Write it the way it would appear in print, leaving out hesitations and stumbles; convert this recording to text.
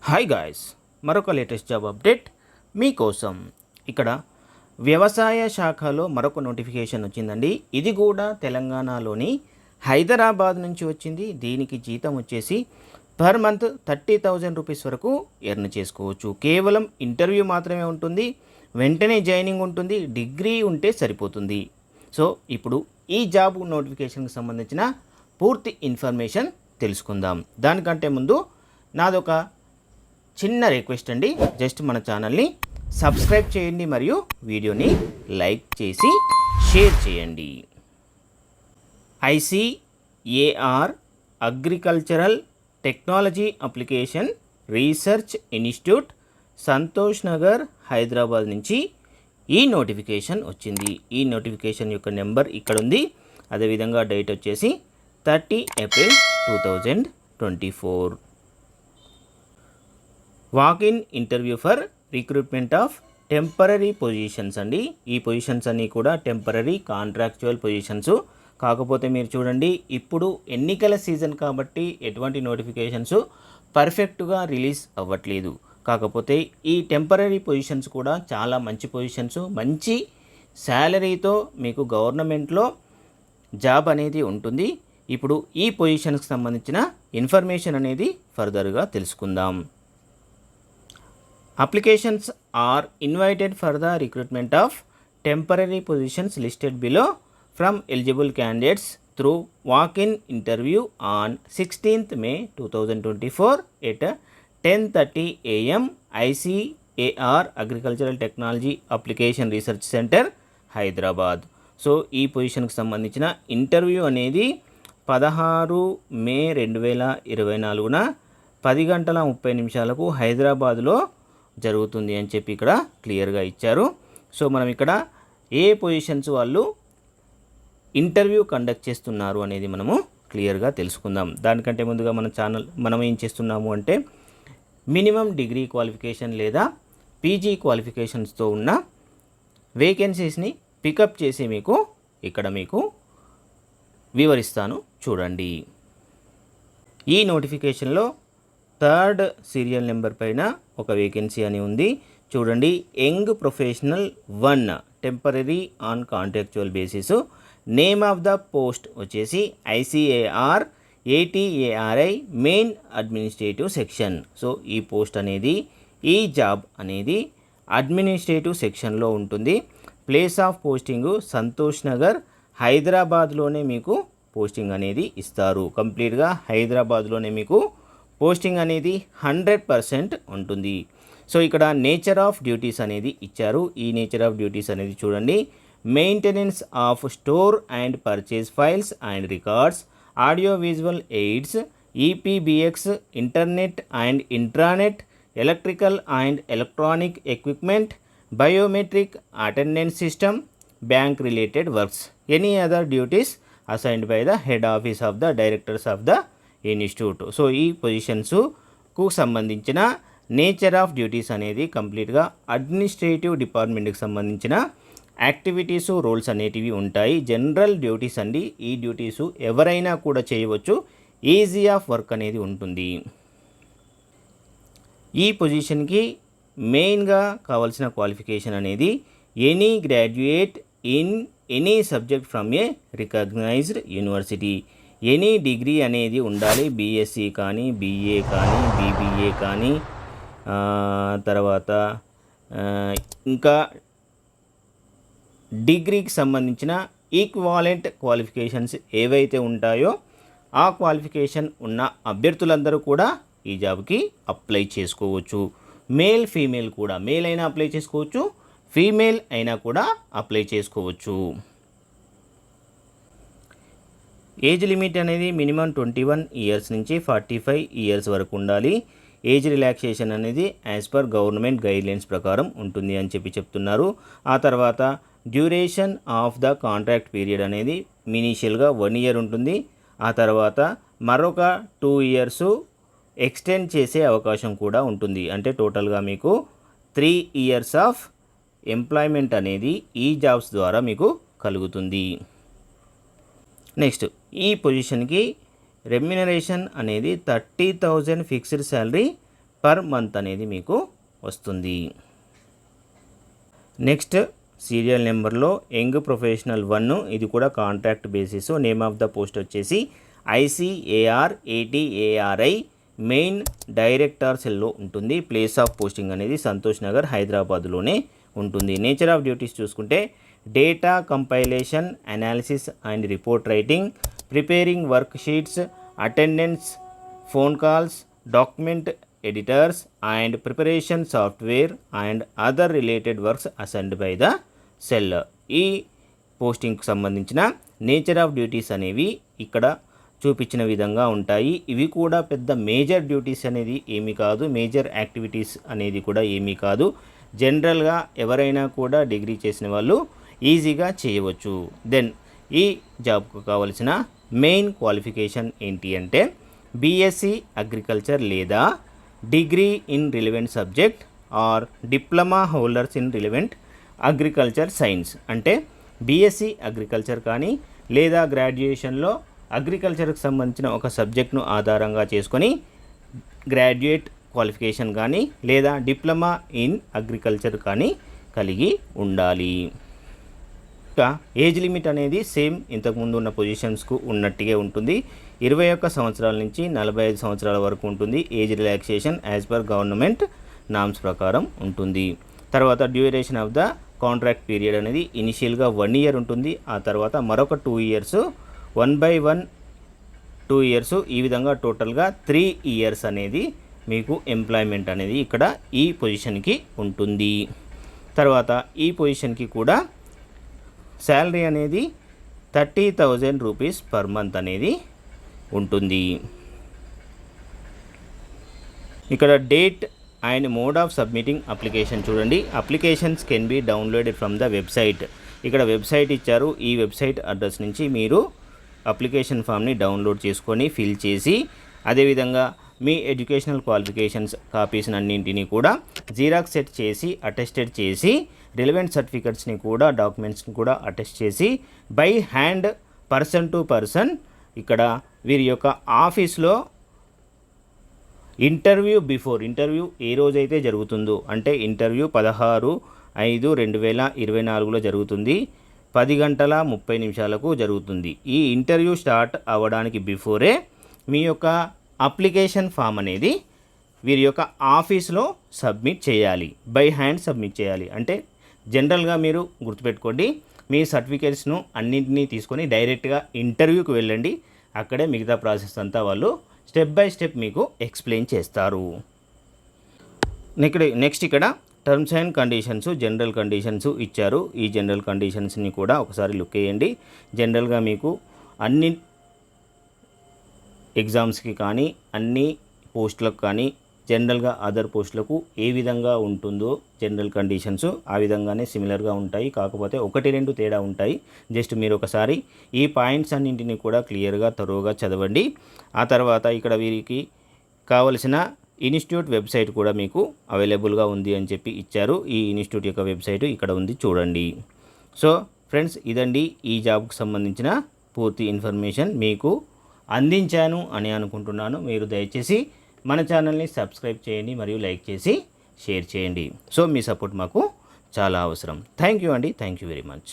Hi guys, మరొక latest job update మీకోసం. ఇక్కడ వ్యవసాయ శాఖలో మరొక నోటిఫికేషన్ వచ్చిందండి. ఇది కూడా తెలంగాణలోని హైదరాబాద్ నుంచి వచ్చింది. దీనికి జీతం వచ్చేసి పర్ మంత్ 30,000 రూపీస్ వరకు ఎర్న్ చేసుకోవచ్చు. కేవలం ఇంటర్వ్యూ మాత్రమే ఉంటుంది, వెంటనే జాయినింగ్ ఉంటుంది, డిగ్రీ ఉంటే సరిపోతుంది. సో ఇప్పుడు ఈ జాబ్ నోటిఫికేషన్కి సంబంధించిన పూర్తి ఇన్ఫర్మేషన్ తెలుసుకుందాం. దానికంటే ముందు నాదొక చిన్న రిక్వెస్ట్ అండి. జస్ట్ మన ఛానల్ని సబ్స్క్రైబ్ చేయండి మరియు వీడియోని లైక్ చేసి షేర్ చేయండి. ICAR agricultural technology application research institute, Santosh Nagar, Hyderabad నుంచి ఈ నోటిఫికేషన్ వచ్చింది. ఈ నోటిఫికేషన్ యొక్క నెంబర్ ఇక్కడ ఉంది. అదేవిధంగా డేట్ వచ్చేసి 30 April 2024. Walk-in interview for recruitment of temporary positions అండి. ఈ పొజిషన్స్ అన్నీ కూడా టెంపరరీ కాంట్రాక్చువల్ పొజిషన్స్. కాకపోతే మీరు చూడండి, ఇప్పుడు ఎన్నికల సీజన్ కాబట్టి ఎటువంటి నోటిఫికేషన్స్ పర్ఫెక్ట్గా రిలీజ్ అవ్వట్లేదు. కాకపోతే ఈ టెంపరరీ పొజిషన్స్ కూడా చాలా మంచి పొజిషన్స్, మంచి శాలరీతో మీకు గవర్నమెంట్లో జాబ్ అనేది ఉంటుంది. ఇప్పుడు ఈ పొజిషన్స్కి సంబంధించిన ఇన్ఫర్మేషన్ అనేది ఫర్దర్గా తెలుసుకుందాం. Applications are invited for the recruitment of temporary positions listed below from eligible candidates through walk-in interview on 16th May 2024 at 10:30 AM ICAR Agricultural Technology Application Research Center, Hyderabad. So ఈ పొజిషన్కి సంబంధించిన ఇంటర్వ్యూ అనేది 16 మే 2024 10:30 హైదరాబాద్లో జరుగుతుంది అని చెప్పి ఇక్కడ క్లియర్గా ఇచ్చారు. సో మనం ఇక్కడ ఏ పొజిషన్స్ వాళ్ళు ఇంటర్వ్యూ కండక్ట్ చేస్తున్నారు అనేది మనము క్లియర్గా తెలుసుకుందాం. దానికంటే ముందుగా మనం ఏం చేస్తున్నాము అంటే మినిమం డిగ్రీ క్వాలిఫికేషన్ లేదా పీజీ క్వాలిఫికేషన్స్తో ఉన్న వేకెన్సీస్ని పికప్ చేసి మీకు వివరిస్తాను చూడండి. ఈ నోటిఫికేషన్లో 3rd సీరియల్ నెంబర్ పైన ఒక వేకెన్సీ అని ఉంది చూడండి. Young professional 1 temporary on contractual basis. Name of the post వచ్చేసి ICAR ATARI main administrative section. So ఈ పోస్ట్ అనేది, ఈ జాబ్ అనేది అడ్మినిస్ట్రేటివ్ సెక్షన్లో ఉంటుంది. Place of posting Santosh Nagar, హైదరాబాద్లోనే మీకు పోస్టింగ్ అనేది ఇస్తారు. కంప్లీట్గా హైదరాబాద్లోనే మీకు పోస్టింగ్ అనేది 100% ఉంటుంది. సో ఇక్కడ నేచర్ ఆఫ్ డ్యూటీస్ అనేది ఇచ్చారు. ఈ నేచర్ ఆఫ్ డ్యూటీస్ అనేది చూడండి. Maintenance of store and purchase files and records, audio visual AIDS, EPBX, internet and intranet, electrical and electronic equipment, biometric attendance system, bank related works, any other duties assigned by the head office of the directors of the institute. So ఈ పొజిషన్స్కు సంబంధించిన nature of duties అనేది కంప్లీట్గా administrative డిపార్ట్మెంట్కి సంబంధించిన activities, roles అనేటివి ఉంటాయి. General duties అండి. ఈ డ్యూటీసు ఎవరైనా కూడా చేయవచ్చు. ఈజీ ఆఫ్ వర్క్ అనేది ఉంటుంది. ఈ పొజిషన్కి మెయిన్గా కావాల్సిన క్వాలిఫికేషన్ అనేది any graduate in any subject from a recognised university. Any degree అనేది ఉండాలి. BSc కానీ, BA కానీ, BBA కానీ, తర్వాత ఇంకా డిగ్రీకి సంబంధించిన ఈక్వాలెంట్ క్వాలిఫికేషన్స్ ఏవైతే ఉంటాయో ఆ క్వాలిఫికేషన్ ఉన్న అభ్యర్థులందరూ కూడా ఈ జాబ్కి అప్లై చేసుకోవచ్చు. మేల్ ఫీమేల్ కూడా, మేల్ అయినా అప్లై చేసుకోవచ్చు, ఫీమేల్ అయినా కూడా అప్లై చేసుకోవచ్చు. ఏజ్ లిమిట్ అనేది మినిమం 21 ఇయర్స్ నుంచి 45 ఇయర్స్ వరకు ఉండాలి. ఏజ్ రిలాక్సేషన్ అనేది యాజ్ పర్ గవర్నమెంట్ గైడ్లైన్స్ ప్రకారం ఉంటుంది అని చెప్తున్నారు. ఆ తర్వాత duration of the contract period అనేది ఇనీషియల్గా 1 ఇయర్ ఉంటుంది. ఆ తర్వాత మరొక 2 ఇయర్స్ ఎక్స్టెండ్ చేసే అవకాశం కూడా ఉంటుంది. అంటే టోటల్గా మీకు 3 ఇయర్స్ ఆఫ్ ఎంప్లాయ్మెంట్ అనేది ఈ జాబ్స్ ద్వారా మీకు కలుగుతుంది. నెక్స్ట్ ఈ పొజిషన్కి రెమ్యునరేషన్ అనేది 30,000 ఫిక్స్డ్ శాలరీ పర్ మంత్ అనేది మీకు వస్తుంది. నెక్స్ట్ సీరియల్ నెంబర్లో యంగ్ ప్రొఫెషనల్ 1, ఇది కూడా contract basis. Name of the post వచ్చేసి ICAR80ARI మెయిన్ డైరెక్టర్ సెల్లో ఉంటుంది. ప్లేస్ ఆఫ్ పోస్టింగ్ అనేది సంతోష్ నగర్ హైదరాబాద్లోనే ఉంటుంది. నేచర్ ఆఫ్ డ్యూటీస్ చూసుకుంటే data compilation, analysis and report writing, preparing work sheets, attendance, phone calls, document editors and preparation software and other related works assigned by the cell. ఈ పోస్టింగ్కి సంబంధించిన nature of duties అనేవి ఇక్కడ చూపించిన విధంగా ఉంటాయి. ఇవి కూడా పెద్ద మేజర్ డ్యూటీస్ అనేది ఏమీ కాదు, మేజర్ యాక్టివిటీస్ అనేది కూడా ఏమీ కాదు. జనరల్గా ఎవరైనా కూడా డిగ్రీ చేసిన వాళ్ళు ఈజీగా చేయవచ్చు. దెన్ ఈ జాబ్కు కావలసిన మెయిన్ క్వాలిఫికేషన్ ఏంటి అంటే BSc అగ్రికల్చర్ లేదా degree in relevant subject or diploma holders in relevant agriculture science. అంటే BSc అగ్రికల్చర్ కానీ లేదా గ్రాడ్యుయేషన్లో అగ్రికల్చర్కి సంబంధించిన ఒక సబ్జెక్ట్ను ఆధారంగా చేసుకొని గ్రాడ్యుయేట్ క్వాలిఫికేషన్ కానీ లేదా డిప్లొమా ఇన్ అగ్రికల్చర్ కానీ కలిగి ఉండాలి. ఇంకా ఏజ్ లిమిట్ అనేది సేమ్ ఇంతకుముందు ఉన్న పొజిషన్స్కు ఉన్నట్టుగా ఉంటుంది. 21 సంవత్సరాల నుంచి 45 సంవత్సరాల వరకు ఉంటుంది. Age relaxation as per government norms ప్రకారం ఉంటుంది. తర్వాత duration of the contract period అనేది ఇనిషియల్గా 1 year ఉంటుంది. ఆ తర్వాత మరొక 2 years, 1/1 2 years, ఈ విధంగా టోటల్గా 3 years అనేది మీకు ఎంప్లాయ్మెంట్ అనేది ఇక్కడ ఈ పొజిషన్కి ఉంటుంది. తర్వాత ఈ పొజిషన్కి కూడా శాలరీ అనేది 30,000 రూపీస్ పర్ మంత్ అనేది ఉంటుంది. ఇక్కడ date and mode of submitting application చూడండి. Applications can be downloaded from the website. ఇక్కడ వెబ్సైట్ ఇచ్చారు. ఈ వెబ్సైట్ అడ్రస్ నుంచి మీరు అప్లికేషన్ ఫామ్ని డౌన్లోడ్ చేసుకొని ఫిల్ చేసి, అదేవిధంగా మీ ఎడ్యుకేషనల్ క్వాలిఫికేషన్స్ కాపీస్ అన్నింటినీ కూడా జిరాక్స్ సెట్ చేసి అటెస్టెడ్ చేసి, రిలవెంట్ సర్టిఫికెట్స్ని కూడా డాక్యుమెంట్స్ని కూడా అటెస్ట్ చేసి by hand person to person ఇక్కడ వీరి యొక్క ఆఫీస్లో ఇంటర్వ్యూ ఏ రోజైతే జరుగుతుందో, అంటే ఇంటర్వ్యూ 16/5/2024లో జరుగుతుంది. 10:30 జరుగుతుంది. ఈ ఇంటర్వ్యూ స్టార్ట్ అవ్వడానికి బిఫోరే మీ యొక్క అప్లికేషన్ ఫామ్ అనేది వీరి యొక్క ఆఫీస్లో సబ్మిట్ చేయాలి, బై హ్యాండ్ సబ్మిట్ చేయాలి. అంటే జనరల్గా మీరు గుర్తుపెట్టుకోండి, మీ సర్టిఫికేట్స్ను అన్నింటినీ తీసుకొని డైరెక్ట్గా ఇంటర్వ్యూకి వెళ్ళండి. అక్కడే మిగతా ప్రాసెస్ అంతా వాళ్ళు స్టెప్ బై స్టెప్ మీకు ఎక్స్ప్లెయిన్ చేస్తారు. నెక్స్ట్ ఇక్కడ terms and conditions, general conditions ఇచ్చారు. ఈ జనరల్ కండిషన్స్ని కూడా ఒకసారి లుక్ చేయండి. జనరల్గా మీకు అన్ని ఎగ్జామ్స్కి కానీ అన్ని పోస్టులకు కానీ జనరల్గా అదర్ పోస్టులకు ఏ విధంగా ఉంటుందో జనరల్ కండిషన్స్ ఆ విధంగానే సిమిలర్గా ఉంటాయి. కాకపోతే 1-2 తేడా ఉంటాయి. జస్ట్ మీరు ఒకసారి ఈ పాయింట్స్ అన్నింటినీ కూడా క్లియర్గా తరోగా చదవండి. ఆ తర్వాత ఇక్కడ వీరికి కావలసిన ఇన్స్టిట్యూట్ వెబ్సైట్ కూడా మీకు అవైలబుల్గా ఉంది అని చెప్పి ఇచ్చారు. ఈ ఇన్స్టిట్యూట్ యొక్క వెబ్సైట్ ఇక్కడ ఉంది చూడండి. సో ఫ్రెండ్స్, ఇదండి ఈ జాబ్కి సంబంధించిన పూర్తి ఇన్ఫర్మేషన్ మీకు అందించాను అని అనుకుంటున్నాను. మీరు దయచేసి మన ఛానల్ని సబ్స్క్రైబ్ చేయండి మరియు లైక్ చేసి షేర్ చేయండి. సో మీ సపోర్ట్ మాకు చాలా అవసరం. థ్యాంక్ యూ అండి. Thank you very much.